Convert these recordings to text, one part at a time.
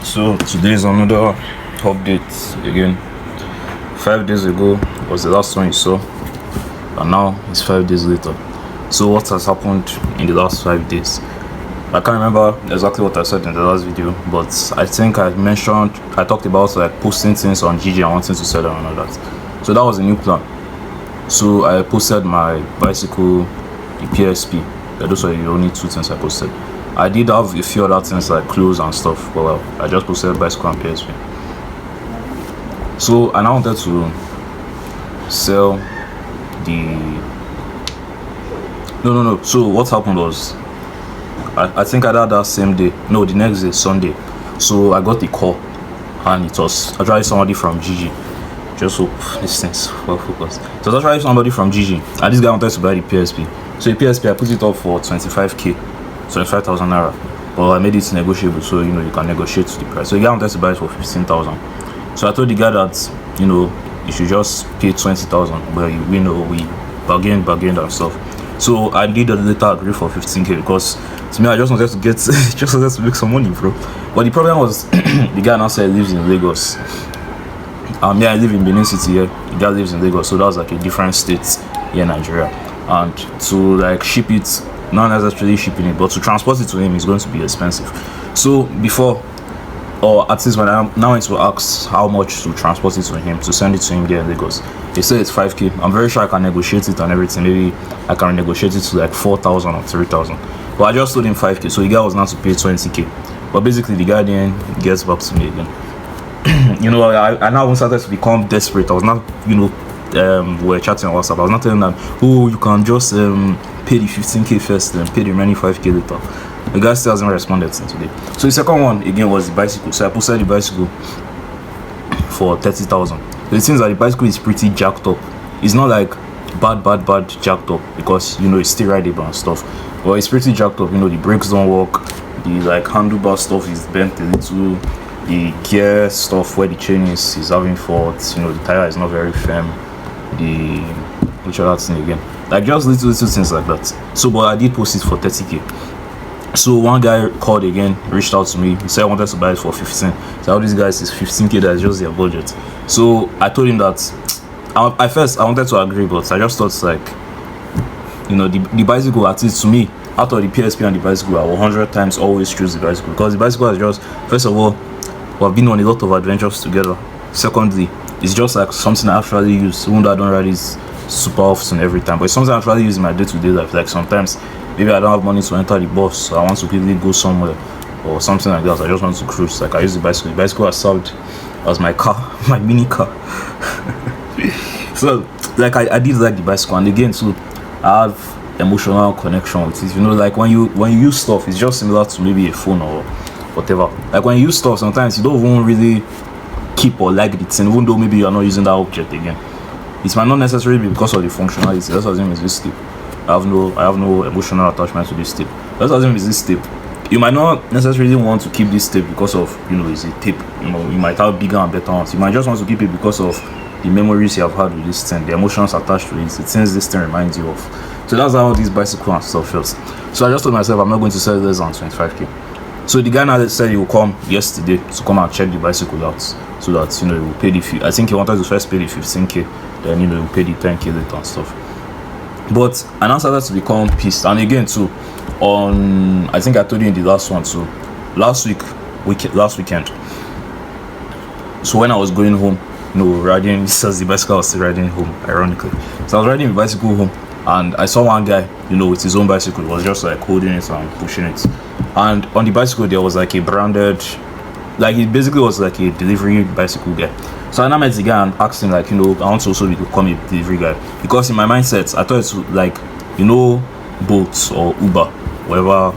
So today's another update again. 5 days ago was the last one you saw, and now it's 5 days later. So what has happened in the last 5 days? I can't remember exactly what I said in the last video, but I think I talked about like posting things on Gigi and wanting to sell them and all that. So that was a new plan. So I posted my bicycle, the PSP. Those are the only two things I posted. I did have a few other things like clothes and stuff, but well, I just posted bicycle and PSP. So I now wanted to sell the no. So what happened was I think I did that same day. No, the next day, Sunday. So I got the call, and it was actually somebody from Gigi. Just hope this thing's well focused. So that's actually somebody from Gigi, and this guy wanted to buy the PSP. So the PSP I put it up for 25k, 25,000 naira. But I made it negotiable, so you can negotiate the price. So the guy wanted to buy it for 15,000. So I told the guy that you should just pay 20,000. But we bargained and stuff. So I did later agree for 15k because to me I just wanted to get just wanted to make some money, bro. But the problem was the guy now said he lives in Lagos. I live in Benin City here. The guy lives in Lagos, so that was like a different state here in Nigeria. And to like ship it, not necessarily shipping it, but to transport it to him is going to be expensive. So before, or at least when I now went to ask how much to transport it to him, to send it to him there in Lagos, they said it's 5k. I'm very sure I can negotiate it and everything. Maybe I can negotiate it to like 4,000 or 3,000. But I just told him 5k, so the guy was not to pay 20k. But basically, the guy then gets back to me again. I now started to become desperate. I was not, we were chatting on WhatsApp. I was not telling them, oh, you can just pay the 15k first, then pay the remaining 5k later. The guy still hasn't responded since today. So the second one again was the bicycle. So I posted the bicycle for 30,000. So it seems that the bicycle is pretty jacked up. It's not like bad jacked up because it's still rideable and stuff. But it's pretty jacked up. The brakes don't work. The like handlebar stuff is bent a little. The gear stuff where the chain is having faults. The tire is not very firm. Which other thing again? Like just little things like that. So but I did post it for 30k. So one guy called again, reached out to me. He said I wanted to buy it for 15. So all these guys is 15k. That's just their budget. So I told him that at first I wanted to agree, but I just thought like the bicycle, at least to me, out of the PSP and the bicycle, I will 100 times always choose the bicycle because the bicycle is just, first of all, we've been on a lot of adventures together. Secondly, it's just like something I actually use, even though I don't ride it super often every time, but it's something I actually use in my day-to-day life. Like sometimes maybe I don't have money to enter the bus, so I want to quickly go somewhere or something like that. I just want to cruise. Like I use the bicycle. The bicycle has served as my car, my mini car. So like I did like the bicycle, and again too, I have emotional connection with it. Like when you use stuff, it's just similar to maybe a phone or whatever. Like when you use stuff, sometimes you don't even really keep or like the thing, even though maybe you're not using that object again. It might not necessarily be because of the functionality. Let's assume it's this tip. I have no emotional attachment to this tip. Let's assume it's this tip. You might not necessarily want to keep this tip because of it's a tip. You might have bigger and better ones. You might just want to keep it because of the memories you have had with this thing, the emotions attached to it, the things this thing reminds you of. So that's how this bicycle and stuff feels. So I just told myself I'm not going to sell less than 25k. So the guy now said he will come yesterday to come and check the bicycle out, so that he will pay the fee. I think he wanted to first pay the 15k, then he will pay the 10k later and stuff. But I now started to become pissed. And again too, on I think I told you in the last one too, last weekend. So when I was going home, riding, this was the bicycle I was still riding home, ironically. So I was riding the bicycle home, and I saw one guy, with his own bicycle. He was just like holding it and pushing it. And on the bicycle there was like a branded, like it basically was like a delivery bicycle guy. So I now met the guy and asked him like, I want to also become a delivery guy, because in my mindset I thought it's like, Bolt or Uber,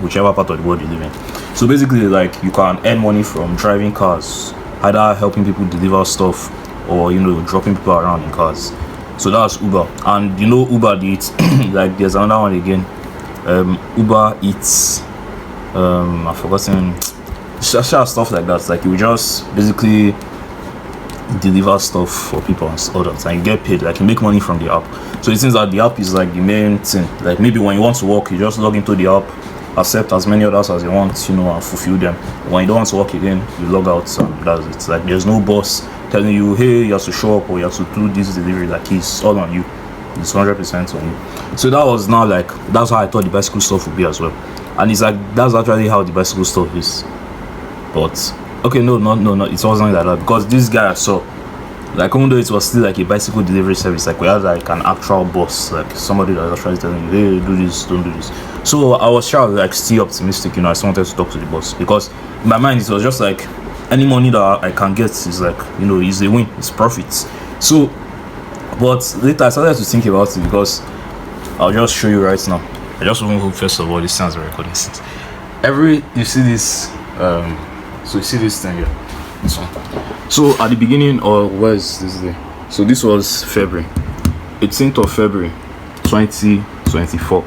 whichever part of the world you live in. So basically like you can earn money from driving cars, either helping people deliver stuff or dropping people around in cars. So that's Uber. And Uber Eats, like there's another one again, Uber Eats, I've forgotten, stuff like that. Like you just basically deliver stuff for people and all that, and you get paid. Like you make money from the app. So it seems that the app is like the main thing. Like maybe when you want to work, you just log into the app, accept as many orders as you want, you know, and fulfill them. When you don't want to work again, you log out, and that's it. Like, there's no boss telling you, hey, you have to show up or you have to do this delivery. Like, it's all on you. It's 100% on you. So that was now like, that's how I thought the bicycle stuff would be as well. And it's like, that's actually how the bicycle stuff is. But okay, no, it wasn't like that, because this guy I saw, like, even though it was still like a bicycle delivery service, like we had like an actual boss, like somebody that was actually telling you, hey, do this, don't do this. So I was sure, like, still optimistic, you know. I just wanted to talk to the boss, because in my mind it was just like, any money that I can get is like, you know, is a win, it's profits. So, but later I started to think about it, because I'll just show you right now. I just want to hope first of all this sounds recording. You see this, so you see this thing here, this one. So at the beginning, or where is this day? So this was February, 18th of February 2024.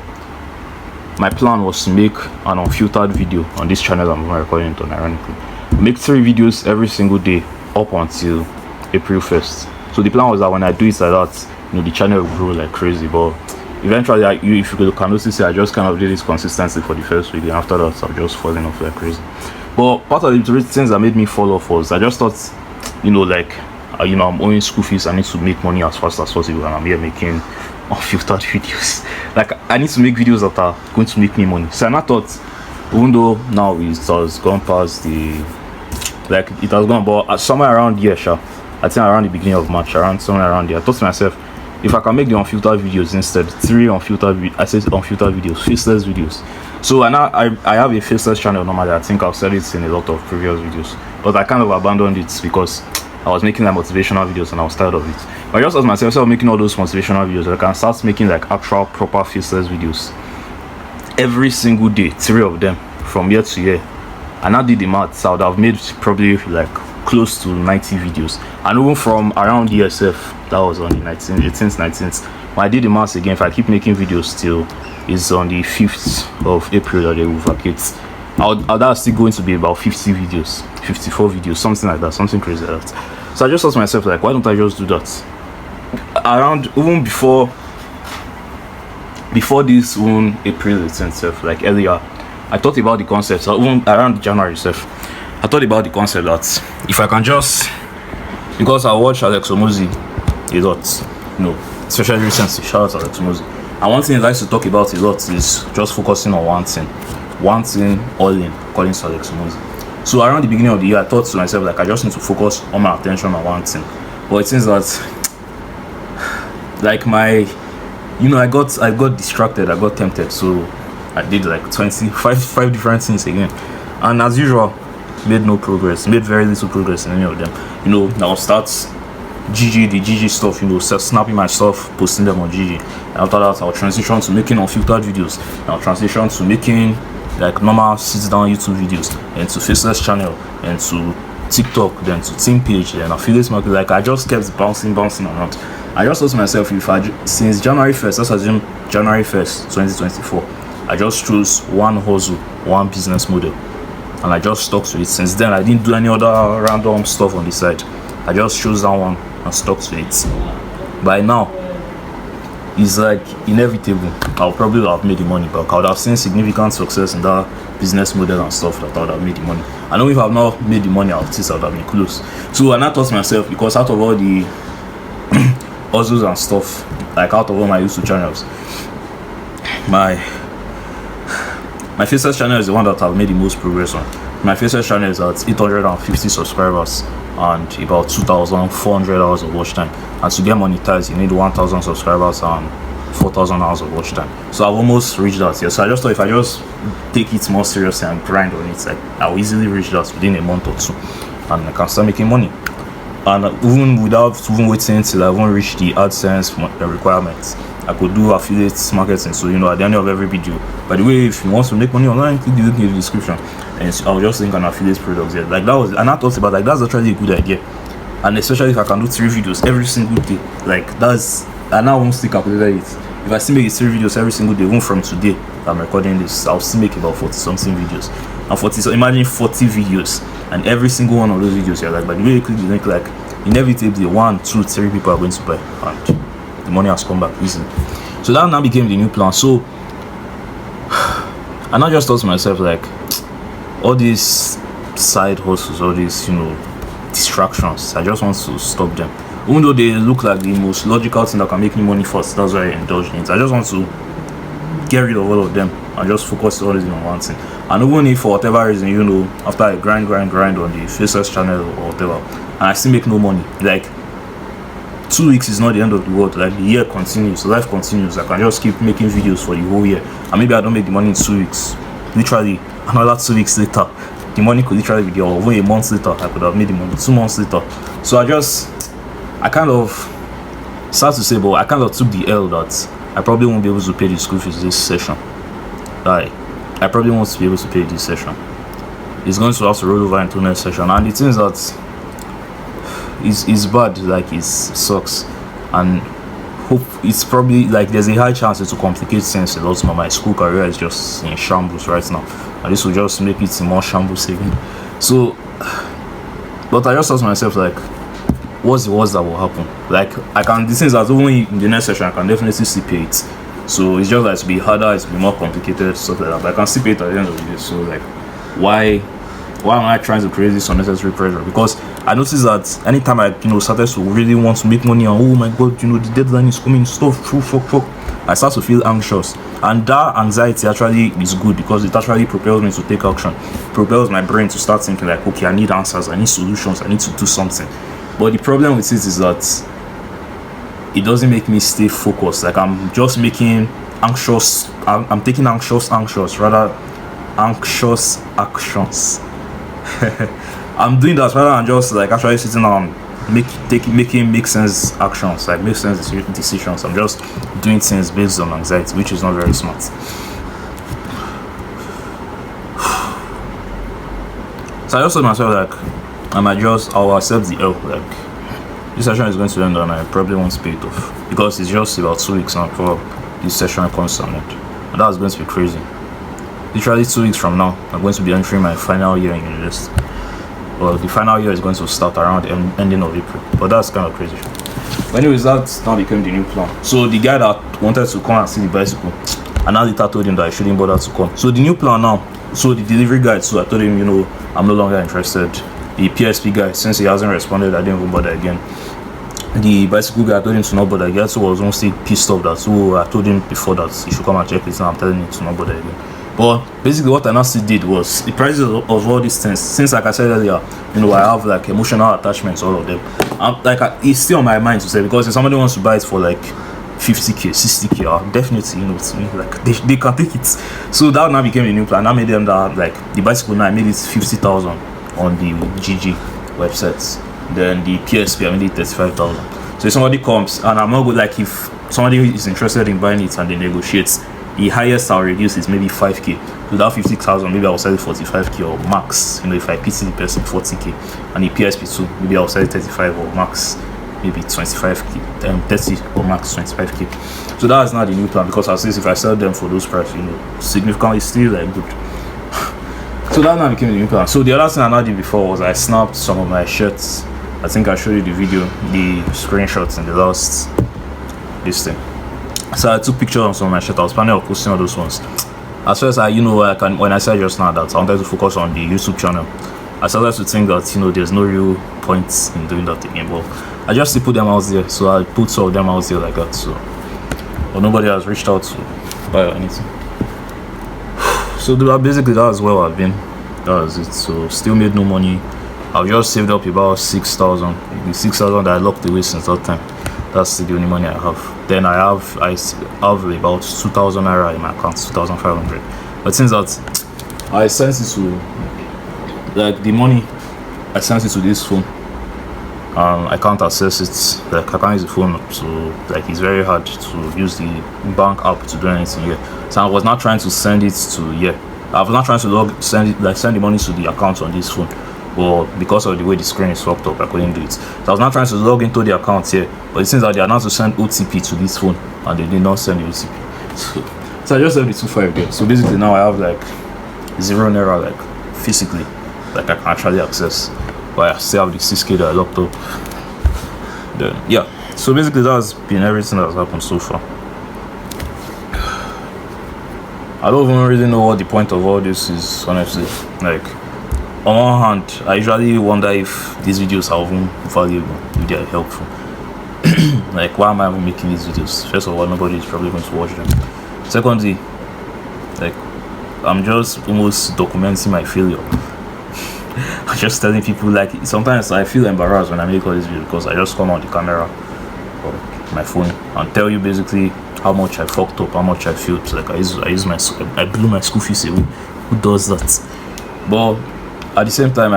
My plan was to make an unfiltered video on this channel I'm recording it on, ironically. Make 3 videos every single day up until April 1st. So the plan was that when I do it like that, you know, the channel will grow like crazy. But eventually, if you can notice, I just kind of did this consistently for the first week, and after that I'm just falling off like crazy. But part of the things that made me fall off was I just thought, you know, like, you know, I'm owing school fees, I need to make money as fast as possible, and I'm here making unfiltered videos. Like, I need to make videos that are going to make me money. So I thought, even though now it has gone past the, like, it has gone, but somewhere around here, I think around the beginning of March, somewhere around there, I thought to myself, if I can make the unfiltered videos instead, 3 unfiltered videos, faceless videos. So I have a faceless channel normally. I think I've said it in a lot of previous videos, but I kind of abandoned it because I was making like motivational videos and I was tired of it. But I just asked myself, so I'm making all those motivational videos, I can start making like actual proper faceless videos every single day, 3 of them from year to year. And I did the math, so I would have made probably like close to 90 videos. And even from around the ESF, that was on the 18th, 19th. When I did the math again, if I keep making videos till it's on the 5th of April that they will vacate, that's still going to be about 50 videos, 54 videos, something like that, something crazy like that. So I just asked myself, like, why don't I just do that? Around, even before this one April 10th, like earlier, I thought about the concept, so even around January itself, I thought about the concept that if I can just, because I watch Alex Omozi a lot, you know, especially recently, shout out to Alex Omozi. And one thing I like to talk about a lot is just focusing on one thing all in, according to Alex Omozi. So around the beginning of the year, I thought to myself, like, I just need to focus all my attention on one thing. But it seems that, like, you know, I got distracted, I got tempted, so I did like 5 different things again, and as usual, made very little progress in any of them. You know, I'll start the GG stuff, you know, snapping my stuff, posting them on GG. And after that, I'll transition to making unfiltered videos. I'll transition to making like normal sit-down YouTube videos, and to faceless channel, and to TikTok, then to team page, then affiliate market. Like, I just kept bouncing around. I just thought to myself, since January 1st, let's assume January 1st, 2024, I just chose one hustle, one business model, and I just stuck to it. Since then, I didn't do any other random stuff on the side. I just chose that one and stuck to it. By now, it's like inevitable, I'll probably have made the money back. I would have seen significant success in that business model and stuff that I would have made the money. I know if I've not made the money out of this, I would have been close. So I thought to myself, because out of all the hustles and stuff, like out of all my YouTube channels, my faceless channel is the one that I've made the most progress on. My faceless channel is at 850 subscribers and about 2,400 hours of watch time. And to get monetized, you need 1,000 subscribers and 4,000 hours of watch time. So I've almost reached that. Yeah. So I just thought if I just take it more seriously and grind on it, like, I'll easily reach that within a month or 2, and I can start making money. And even without waiting till I even reach the AdSense requirements, I could do affiliate marketing. So, you know, at the end of every video, by the way, if you want to make money online, click the link in the description, and I'll just link an affiliate product there. Like, that was, and I thought about, like, that's actually a good idea. And especially if I can do 3 videos every single day, like, that's, and I won't still calculate it. If I still make 3 videos every single day, even from today I'm recording this, I'll still make about 40 something videos. And so imagine 40 videos, and every single one of those videos, you're like, by the way you click the link, like, inevitably 1, 2, 3 people are going to buy, and the money has come back easily. So that now became the new plan. So And I just thought to myself, like, all these side hustles, all these, distractions, I just want to stop them. Even though they look like the most logical thing that can make me money first, that's why I indulge in it. I just want to get rid of all of them and just focus always on one thing. And even if for whatever reason, after I grind on the Faceless channel or whatever, and I still make no money, like 2 weeks is not the end of the world. Like, the year continues, life continues. I can just keep making videos for the whole year, and maybe I don't make the money in 2 weeks. Literally, another 2 weeks later, the money could literally be there. Or even a month later, I could have made the money. 2 months later. So I kind of, sad to say, but I kind of took the L that I probably won't be able to pay the school fees this session. Like, I probably won't be able to pay this session. It's going to have to roll over into next session, and the thing is that it's bad. Like, it sucks, and hope it's probably like there's a high chance to complicate things a lot more. My school career is just in shambles right now, and this will just make it more shambles again. So, but I just thought to myself, like, what's the worst that will happen? Like, the things that even in the next session I can definitely still pay it. So it's just like to be harder, it's be more complicated, stuff like that. But I can still pay it at the end of the day. So, like, why am I trying to create this unnecessary pressure? Because I noticed that anytime I started to really want to make money, and oh my god, the deadline is coming, stuff, fuck, I start to feel anxious. And that anxiety actually is good, because it actually propels me to take action, propels my brain to start thinking like, okay, I need answers, I need solutions, I need to do something. But the problem with it is that it doesn't make me stay focused. Like, I'm just making anxious, I'm taking anxious rather anxious actions. I'm doing that rather than just like actually sitting down making make sense actions, like make sense decisions. I'm just doing things based on anxiety, which is not very smart. So I also told myself, like, I'll accept the L. Like, this session is going to end and I probably won't pay it off, because it's just about 2 weeks now before this session comes to an end, and that's going to be crazy. Literally 2 weeks from now, I'm going to be entering my final year in university. Well, the final year is going to start around the ending of April, but that's kind of crazy. But anyways, that now became the new plan. So the guy that wanted to come and see the bicycle, and now later told him that I shouldn't bother to come. So the new plan now, so the delivery guy, so I told him, I'm no longer interested. The PSP guy, since he hasn't responded, I didn't even bother again. The bicycle guy, I told him to not bother again. So I was mostly pissed off that, so I told him before that he should come and check it, and I'm telling him to not bother again. But basically what I now still did was the prices of all these things, since like I said earlier, I have like emotional attachments to all of them. It's still on my mind to say, because if somebody wants to buy it for like 50k, 60k, definitely, like they can take it. So that now became a new plan. I made them that, like, the bicycle now I made it 50,000 on the GG websites. Then the PSP I made it 35,000. So if somebody comes, and I'm not good, like, if somebody is interested in buying it and they negotiate, the highest I'll reduce is maybe 5k. So that 50,000, maybe I'll sell it 45k or max. If I pity the person, 40k. And the PSP too, maybe I'll sell it 35 or max, maybe 25k, 30 or max 25k. So that is not the new plan, because I say if I sell them for those prices, significantly still like good. So that now became the new plan. So the other thing I not did before was I snapped some of my shirts. I think I showed you the video, the screenshots in the last this thing. So I took pictures on some of my shit. I was planning on posting all those ones. As far as when I said just now that I wanted to focus on the YouTube channel, I started to think that there's no real point in doing that again. But I just put them out there, so I put some of them out there like that. So, but nobody has reached out to buy or anything. So basically that's where I've been. That was it. So still made no money. I've just saved up about 6,000. The 6,000 that I locked away since that time. That's the only money I have. Then I have about 2,000 naira in my account, 2,500. But since that I sent it to, like, the money, I sent it to this phone. I can't access it. Like, I can't use the phone, so like it's very hard to use the bank app to do anything here. So I was not trying to send it to here. I was not trying to send the money to the account on this phone. But because of the way the screen is fucked up, I couldn't do it. So I was not trying to log into the account here, but it seems that they are not to send OTP to this phone, and they did not send the OTP. So I just have the 2.5 there. So basically now I have like 0 naira, like physically, like I can actually access, but I still have the 6k that I locked up. Then yeah. So basically that's been everything that's happened so far. I don't even really know what the point of all this is, honestly. Like, on one hand, I usually wonder if these videos are even valuable, if they are helpful. Like, why am I even making these videos? First of all, nobody is probably going to watch them. Secondly, like, I'm just almost documenting my failure. I'm just telling people, like, sometimes I feel embarrassed when I make all these videos because I just come on the camera or my phone and tell you basically how much I fucked up, how much I failed. Like, I blew my school fees away. Who does that? But at the same time,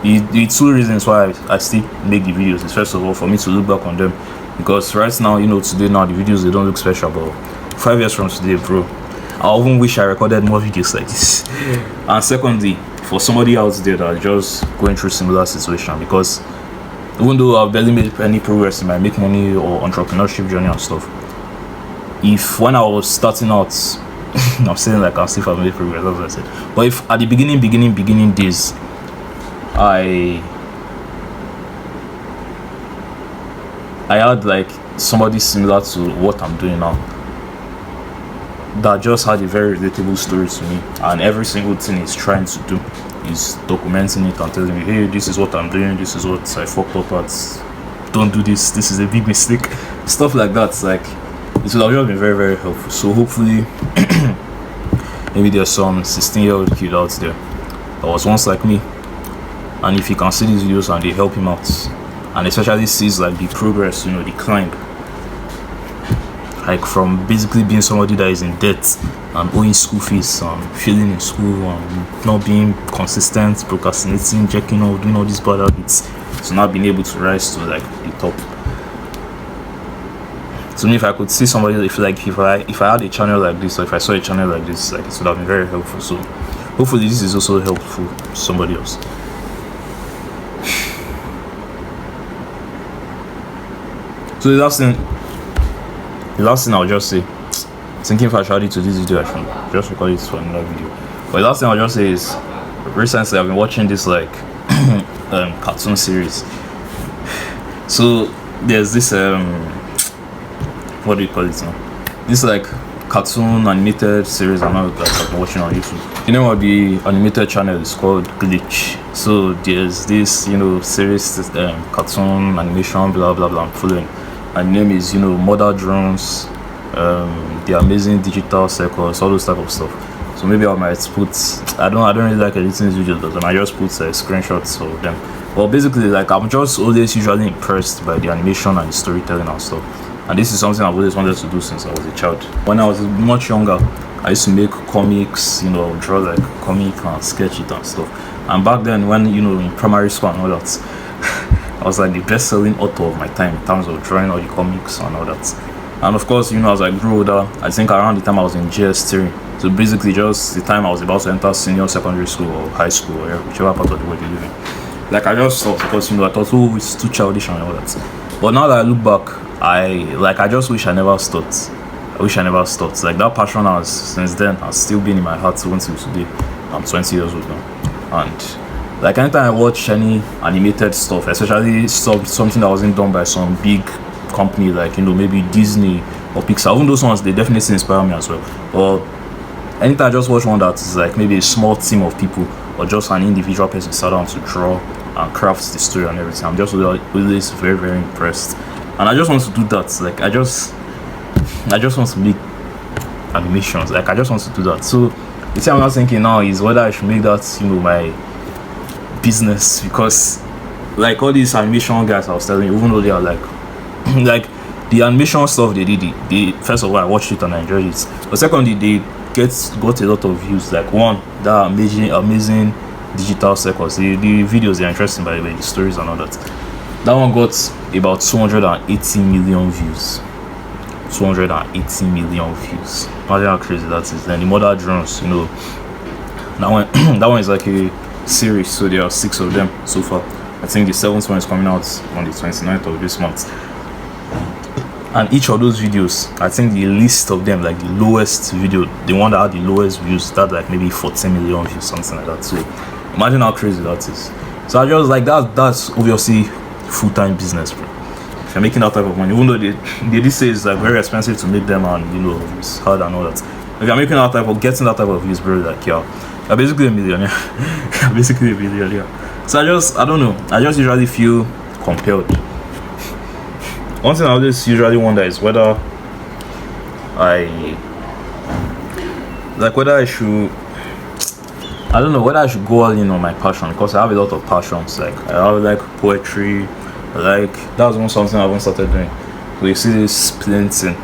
the two reasons why I still make the videos is, first of all, for me to look back on them, because right now, today now the videos, they don't look special, but 5 years from today, bro, I even wish I recorded more videos like this. And secondly, for somebody out there that's just going through similar situation, because even though I've barely made any progress in my make money or entrepreneurship journey and stuff, if when I was starting out, I'm saying like I still have made progress, that's what I said. But if at the beginning days, I had like somebody similar to what I'm doing now, that just had a very relatable story to me, and every single thing he's trying to do is documenting it and telling me, hey, this is what I'm doing, this is what I fucked up at, don't do this, this is a big mistake, stuff like that. Like, it would have just been very, very helpful. So hopefully maybe there's some 16-year-old kid out there that was once like me, and if he can see these videos and they help him out, and especially sees like the progress, the climb, like from basically being somebody that is in debt and owing school fees and failing in school and not being consistent, procrastinating, checking out, doing all these bad habits, to not being able to rise to like the top. So if I could see somebody, if I had a channel like this, or if I saw a channel like this, like, it would have been very helpful. So hopefully this is also helpful to somebody else. So the last thing I'll just say, thinking if I should add it to this video, I should just record it for another video. But the last thing I'll just say is, recently I've been watching this like cartoon series. So there's this what do you call it now? This like cartoon animated series I've been watching on YouTube. You know what the animated channel is called? Glitch. So there's this series, cartoon animation, blah blah blah, I'm following. And the name is Mother Drones, the Amazing Digital Circus, all those type of stuff. So maybe I might put, I don't really like editing videos, but I just put screenshots of them. Well, basically, like, I'm just always usually impressed by the animation and the storytelling and stuff. And this is something I've always wanted to do since I was a child. When I was much younger, I used to make comics, draw like comic and sketch it and stuff. And back then, when in primary school and all that, I was like the best-selling author of my time in terms of drawing all the comics and all that. And of course, as I grew older, I think around the time I was in GS3, so basically just the time I was about to enter senior secondary school or high school, or whichever part of the world you live in. Like, I just thought, because I thought, oh, it's too childish and all that. But now that I look back, I just wish I never stopped. I wish I never stopped. Like, that passion since then has still been in my heart until today. I'm 20 years old now. And like, anytime I watch any animated stuff, especially something that wasn't done by some big company, like maybe Disney or Pixar, even those ones, they definitely inspire me as well. Or anytime I just watch one that is like maybe a small team of people or just an individual person sat down to draw and craft the story and everything, I'm just always very, very impressed. And I just want to do that. Like, I just want to make animations. Like, I just want to do that. So the thing I'm not thinking now is whether I should make that my business, because like all these animation guys I was telling you, even though they are like like the animation stuff they did, they first of all I watched it and I enjoyed it, but secondly they got a lot of views. Like, one, that amazing digital circus, the videos are interesting, by the way, the stories and all that. That one got about 280 million views. 280 million views. Imagine how crazy that is. Then the Mother Drones, that one is like a series, so there are 6 of them so far. I think the 7th one is coming out on the 29th of this month, and each of those videos, I think the least of them, like the lowest video, the one that had the lowest views, that like maybe 14 million views, something like that. So imagine how crazy that is. So I just like that's obviously full-time business, bro. If you're making that type of money, even though they did say it's like very expensive to make them, and it's hard and all that, if you're making that type of getting that type of views, bro, like you're basically a millionaire. You're basically a millionaire. So I don't know. I just usually feel compelled. One thing I always usually wonder is whether I should, I don't know, whether I should go all in on my passion, because I have a lot of passions. Like I have like poetry, like that's one something I haven't started doing. So you see this printing.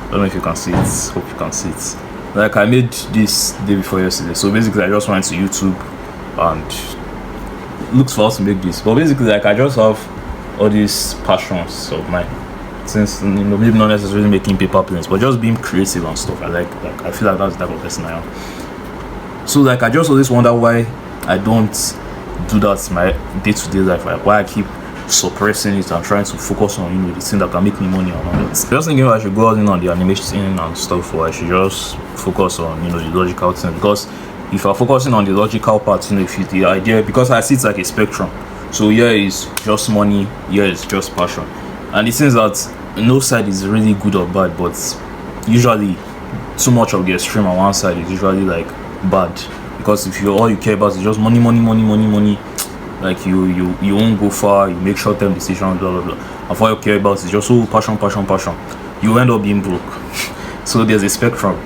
I don't know if you can see it. Hope you can see it. Like I made this day before yesterday. So basically I just went to YouTube and looked for how to make this. But basically like I just have all these passions of mine. Since maybe not necessarily making paper planes, but just being creative and stuff. I feel like that's the type of person I am. So like I just always wonder why I don't do that in my day-to-day life. Like why I keep suppressing it and trying to focus on the thing that can make me money and all that. Just thinking I should go all in on the animation and stuff, or I should just focus on the logical thing. Because if you're focusing on the logical part, if you the idea, because I see it's like a spectrum. So here is just money, here is just passion. And it seems that no side is really good or bad, but usually too much of the extreme on one side is usually like bad. Because if all you care about is just money, like you won't go far, you make short-term decisions, blah blah blah. And what you care about is just passion. You end up being broke. So there's a spectrum.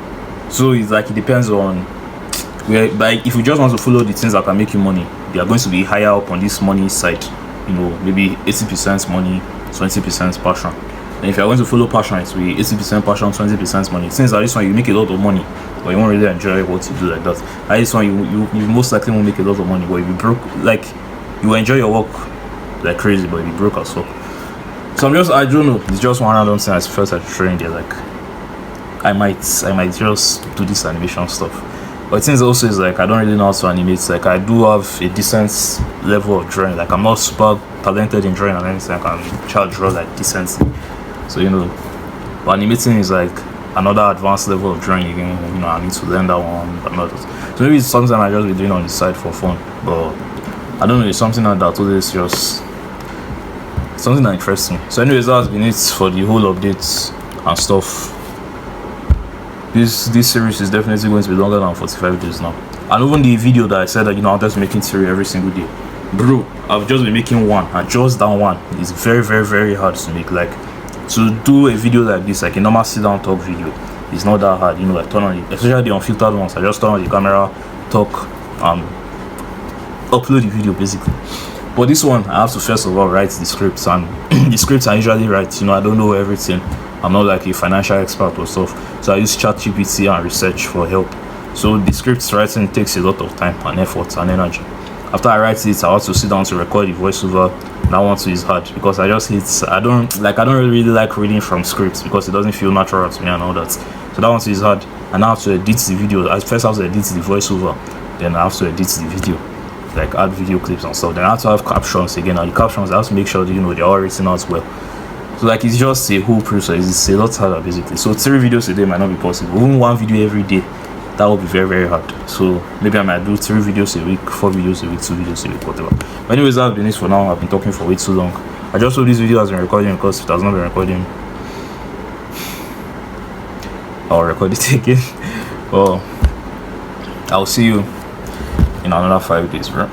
So it's like it depends on where. Like if you just want to follow the things that can make you money, they are going to be higher up on this money side. Maybe 80% money, 20% passion. And if you're going to follow passion, it will be 80% passion, 20% money. Since at this one you make a lot of money, but you won't really enjoy what you do like that. At this one you most likely won't make a lot of money, but you'll be broke. Like you will enjoy your work like crazy, but you'll be broke as well. So I don't know. It's just one random thing I felt like trying there. Like I might just do this animation stuff. But things also is like I don't really know how to animate. Like I do have a decent level of drawing. Like I'm not super talented in drawing and anything. I can try to draw like decently. So but animating is like another advanced level of drawing. I need to learn that one, but not. So maybe it's something I just be doing on the side for fun. But I don't know. It's something like that. Always just something that interests me. So anyways, that's been it for the whole updates and stuff. This series is definitely going to be longer than 45 days now. And even the video that I said that I'm just making series every single day, bro, I've just been making one, and just that one is very very very hard to make. Like to do a video like this, like a normal sit down talk video, it's not that hard. Like turn on it, especially the unfiltered ones. I just turn on the camera, talk, upload the video basically. But this one I have to first of all write the scripts, and the scripts I usually write, I don't know everything. I'm not like a financial expert or stuff, so I use ChatGPT and research for help. So the scripts writing takes a lot of time and effort and energy. After I write it, I have to sit down to record the voiceover. That one too is hard because I don't really like reading from scripts because it doesn't feel natural to me and all that. So that one too is hard. And I have to edit the video. I first have to edit the voiceover, then I have to edit the video, like add video clips and stuff. Then I have to have captions again. And the captions I have to make sure that they're all written out well. So like it's just a whole process. It's a lot harder basically. So 3 videos a day might not be possible. Even 1 video every day, that will be very very hard. So maybe I might do 3 videos a week, 4 videos a week, 2 videos a week, whatever. But anyways, that's been it for now. I've been talking for way too long. I just hope this video has been recording, because if it has not been recording, I'll record it again. Well, I'll see you in another 5 days, bro.